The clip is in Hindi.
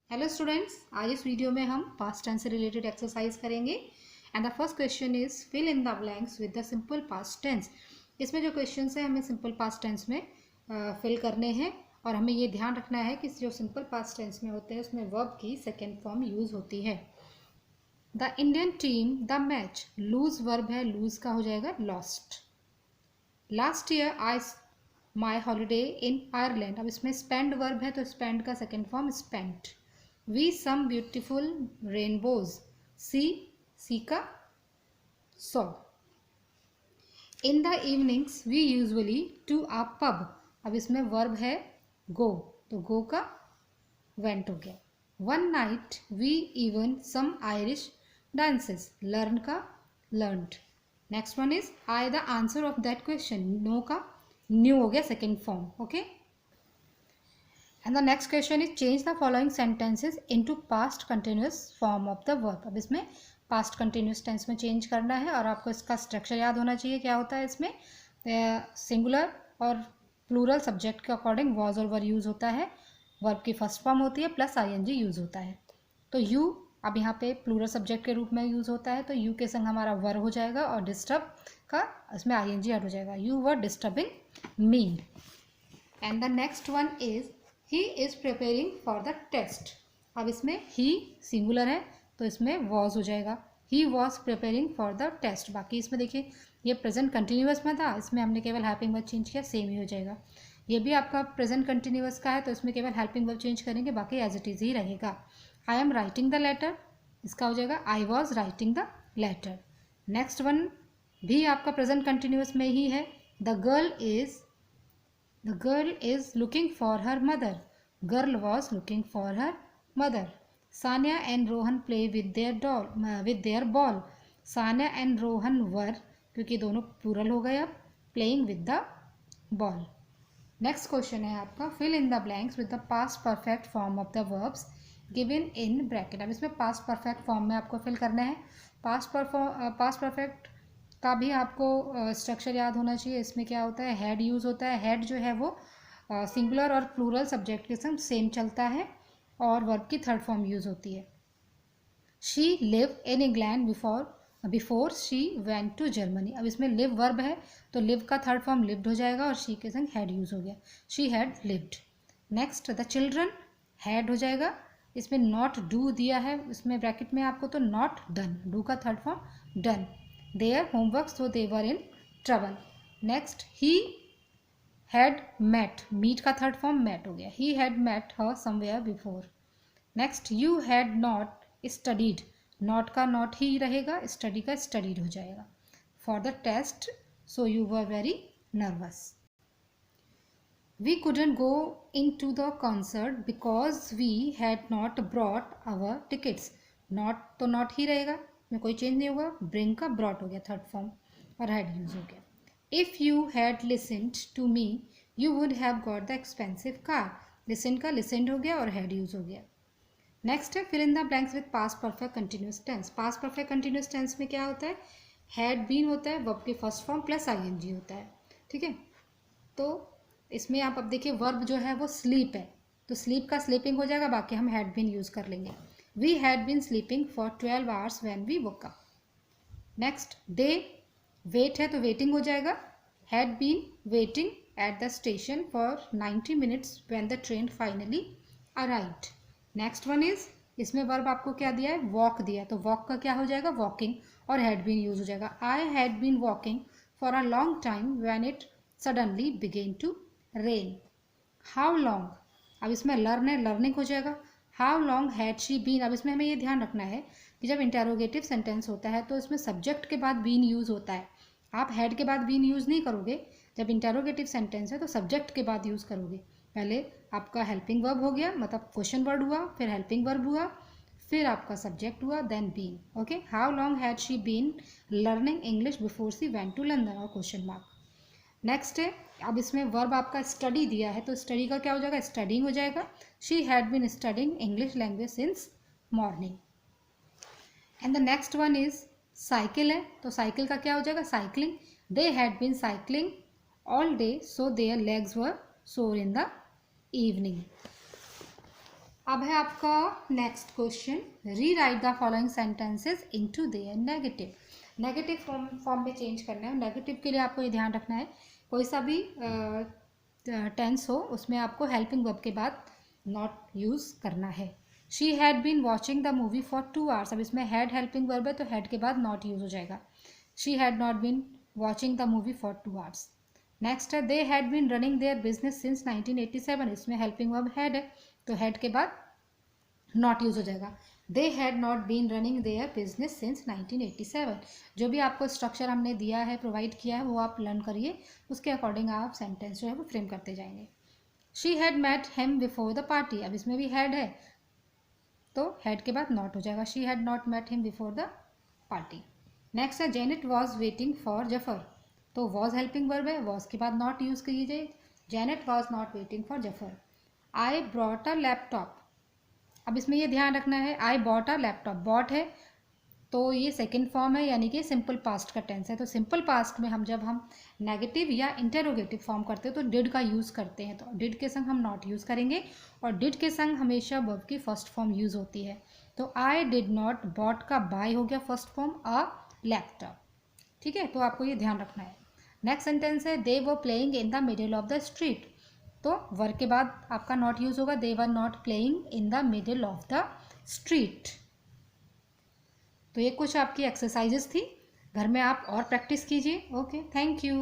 हेलो स्टूडेंट्स, आज इस वीडियो में हम पास्ट टेंस से रिलेटेड एक्सरसाइज करेंगे and the first question is fill in the blanks with the simple past tense. इसमें जो क्वेश्चंस है हमें सिंपल पास्ट टेंस में फिल करने हैं और हमें ये ध्यान रखना है कि जो सिंपल पास्ट टेंस में होते हैं उसमें वर्ब की सेकेंड फॉर्म यूज होती है। The Indian team the match, lose verb है, लूज का हो जाएगा lost. Last year I my holiday in Ireland, अब इसमें स्पेंड वर्ब है तो स्पेंड का second form spent. We some beautiful rainbows, see का saw. In the evenings we usually to a pub, अब इसमें वर्ब है go तो go का went हो गया। One night we even some Irish dances, learn का learned। Next one is I the answer of that question, no का new हो गया second form, okay। And the next question is change the following sentences into past continuous form of the verb। अब इसमें past continuous tense में change करना है और आपको इसका स्ट्रक्चर याद होना चाहिए। क्या होता है इसमें, सिंगुलर और प्लूरल सब्जेक्ट के अकॉर्डिंग वॉज और वर यूज़ होता है, वर्ब की फर्स्ट फॉर्म होती है प्लस आईएनजी यूज़ होता है। तो यू अब यहाँ पे प्लूरल सब्जेक्ट के रूप में यूज़ होता है तो यू के संग हमारा वर हो जाएगा और डिस्टर्ब का इसमें आईएनजी ऐड हो जाएगा, you were disturbing me. And the next one is he is preparing for the test. अब इसमें ही सिंगुलर है तो इसमें वॉज हो जाएगा, he was preparing for the test. बाकी इसमें देखिए ये प्रेजेंट कंटिन्यूअस में था, इसमें हमने केवल हेल्पिंग वर्ब चेंज किया, सेम ही हो जाएगा। ये भी आपका प्रेजेंट कंटिन्यूअस का है तो इसमें केवल हेल्पिंग वर्ब चेंज करेंगे, बाकी एज इट इज़ ही रहेगा। I am writing the letter, इसका हो जाएगा I was writing the letter. Next one भी आपका प्रेजेंट कंटिन्यूअस में ही है, the girl is looking for her mother, girl was looking for her mother। Sanya and Rohan play with their ball, Sanya and Rohan were, क्योंकि दोनों प्लूरल हो गए, अब playing with the ball। Next question है आपका fill in the blanks with the past perfect form of the verbs given in bracket. अब इसमें पास्ट परफेक्ट फॉर्म में आपको फिल करना है। पास्ट परफेक्ट का भी आपको स्ट्रक्चर याद होना चाहिए। इसमें क्या होता है, हैड यूज़ होता है। हैड जो है वो सिंगुलर और प्लूरल सब्जेक्ट के संग सेम चलता है और वर्ब की थर्ड फॉर्म यूज़ होती है। She live in England before she went to Germany. अब इसमें लिव वर्ब है तो लिव का थर्ड फॉर्म लिव्ड हो जाएगा और शी के संग हैड यूज़ हो गया, she had lived. Next the children, had हो जाएगा, इसमें नॉट डू दिया है इसमें ब्रैकेट में आपको तो नॉट डन, डू का third form done. their homework so they were in trouble। next he had met, meet का थर्ड फॉर्म met हो गया, he had met her somewhere before। next you had not studied, not का not ही रहेगा, study का studied हो जाएगा। for the test so you were very nervous। we couldn't go into the concert because we had not brought our tickets, not तो not ही रहेगा, में कोई चेंज नहीं होगा, ब्रिंग का ब्रॉट हो गया थर्ड फॉर्म और हैड यूज हो गया। If you had listened to me you would have got the expensive car, listen का लिसन्ड हो गया और हैड यूज हो गया। नेक्स्ट है fill in the blanks with past perfect continuous tense. Past perfect continuous tense में क्या होता है, हैड बीन होता है, वर्ब की फर्स्ट फॉर्म प्लस आईएनजी होता है, ठीक है। तो इसमें आप अब देखिए वर्ब जो है वो स्लीप है तो स्लीप का स्लीपिंग हो जाएगा, बाकी हम हैड बीन यूज़ कर लेंगे। We had been sleeping for 12 hours when we woke up। Next, they wait है तो waiting हो जाएगा, had been waiting at the station for 90 minutes when the train finally arrived। Next one is इसमें वर्ब आपको क्या दिया है, walk दिया है तो walk का क्या हो जाएगा, walking और had been यूज हो जाएगा। I had been walking for a long time when it suddenly began to rain। How long, अब इसमें learn है, learning हो जाएगा। How long had she been, अब इसमें हमें ये ध्यान रखना है कि जब इंटेरोगेटिव सेंटेंस होता है तो इसमें सब्जेक्ट के बाद बीन यूज़ होता है, आप हैड के बाद बीन यूज़ नहीं करोगे। जब इंटेरोगेटिव सेंटेंस है तो सब्जेक्ट के बाद यूज़ करोगे। पहले आपका हेल्पिंग वर्ब हो गया, मतलब क्वेश्चन वर्ड हुआ, फिर हेल्पिंग वर्ब हुआ, फिर आपका सब्जेक्ट हुआ, then been, okay. How long had she been learning English before she went to London और क्वेश्चन मार्क। नेक्स्ट है अब इसमें वर्ब आपका स्टडी दिया है तो स्टडी का क्या हो जाएगा, स्टडिंग हो जाएगा। She had been studying English language since morning. And the next one is cycle है तो साइकिल का क्या हो जाएगा, cycling. They had been cycling all day so their legs were sore in the evening. अब है आपका next question, rewrite the following sentences into their negative. Negative form में चेंज करना है। नेगेटिव के लिए आपको ये ध्यान रखना है, कोई सा भी टेंस हो उसमें आपको हेल्पिंग वर्ब के बाद नॉट यूज़ करना है। She had been watching the movie for 2 hours। अब इसमें हैड हेल्पिंग वर्ब है तो हैड के बाद नॉट यूज़ हो जाएगा। She had not been watching the movie for 2 hours। Next है they had been running their business since 1987। इसमें हेल्पिंग वर्ब हैड है तो हैड के बाद नॉट यूज हो जाएगा। They had not been running their business since 1987। जो भी आपको स्ट्रक्चर हमने दिया है, प्रोवाइड किया है, वो आप लर्न करिए, उसके अकॉर्डिंग आप सेंटेंस जो है वो फ्रेम करते जाएंगे। She had met him before the party. अब इसमें भी हैड है तो हैड के बाद नॉट हो जाएगा। She had not met him before the party. Next है Janet was waiting for Zafar. तो वॉज हेल्पिंग वर्ब है, वॉज के बाद नॉट यूज कीजिए। Janet was not waiting for Zafar. I brought a laptop. अब इसमें ये ध्यान रखना है, I bought a laptop, bought है तो ये सेकंड फॉर्म है, यानी कि सिंपल पास्ट का टेंस है। तो सिंपल पास्ट में जब हम नेगेटिव या इंटेरोगेटिव फॉर्म करते हैं तो डिड का यूज़ करते हैं, तो डिड के संग हम नॉट यूज़ करेंगे और डिड के संग हमेशा वर्ब की फर्स्ट फॉर्म यूज़ होती है। तो आई डिड नॉट, बॉट का बाय हो गया फर्स्ट फॉर्म, अ लैपटॉप। ठीक है, तो आपको ये ध्यान रखना है। नेक्स्ट सेंटेंस है they were playing in the middle of the street. तो वर्ब के बाद आपका नॉट यूज होगा, they were not playing in the middle of the street. तो ये कुछ आपकी एक्सरसाइजेस थी, घर में आप और प्रैक्टिस कीजिए। Okay, thank you.